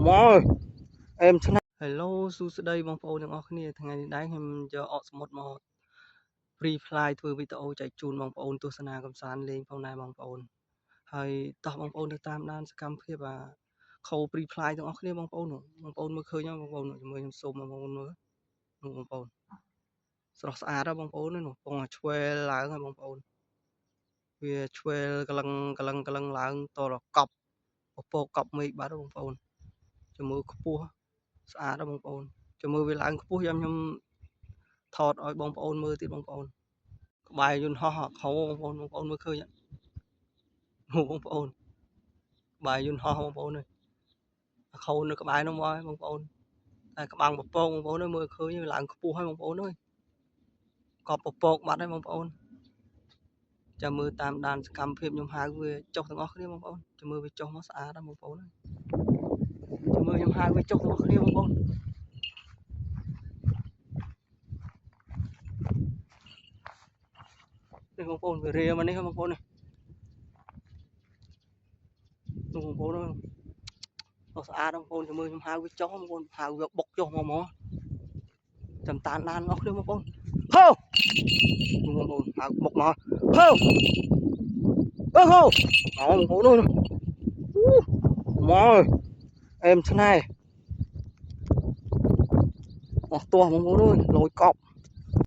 Mồi em thế này. Hello សួស្តីបងប្អូនទាំងអស់គ្នាថ្ងៃនេះដែរខ្ញុំយកអកសមុទ្រមក free fly ធ្វើវីដេអូចែកជូនបងប្អូនទស្សនាកំសាន្តលេងផងដែរបងប្អូនហើយតោះបងប្អូនទៅតាមដានសកម្មភាពខោ free fly ទាំងអស់គ្នាបងប្អូនមើលឃើញបងប្អូនជាមួយខ្ញុំសូមបងប្អូនមើលនោះបងប្អូនស្រស់ស្អាតបងប្អូននោះកំពុងឆ្វែលឡើងហើយបងប្អូនវាឆ្វែលកលឹងឡើងតរកប់ពពកកប់មេឃបាត់បងប្អូនជាមួយខ្ពស់ស្អាតបងប្អូនចាំមើលវាឡើងខ្ពស់ខ្ញុំថតឲ្យបងប្អូនមើលទៀតបងប្អូនក្បែរយន្តហោះខោបងប្អូនមើលឃើញនោះបងប្អូនក្បែរយន្តហោះបងប្អូនអើយខោនៅក្បែរនោះមកបងប្អូនតែក្បាំងពពកបងប្អូនមើលឃើញវាឡើងខ្ពស់ហើយបងប្អូនអើយកប់ពពកបាត់ហើយបងប្អូនចាំមើលតាមដានសកម្មភាពខ្ញុំហៅវាចុះទាំងអស់គ្នាបងប្អូនចាំមើលវាចុះមកស្អាតណាស់បងប្អូនចាំមើលខ្ញុំហៅវាចុះទាំងអស់គ្នាបងប្អូននេះបងប្អូនវារាមកនេះបងប្អូននេះបងប្អូនស្អាតបងប្អូនចាំមើលខ្ញុំហៅវាចុះបងប្អូនហៅវាបុកចុះមកចាំតាមដានអស់គ្នាបងប្អូនហូបងប្អូនហៅបុកមកហូហូបងប្អូននោះមកអែមឆ្នៃអស់ទាស់បងប្អូនអើយលយកប់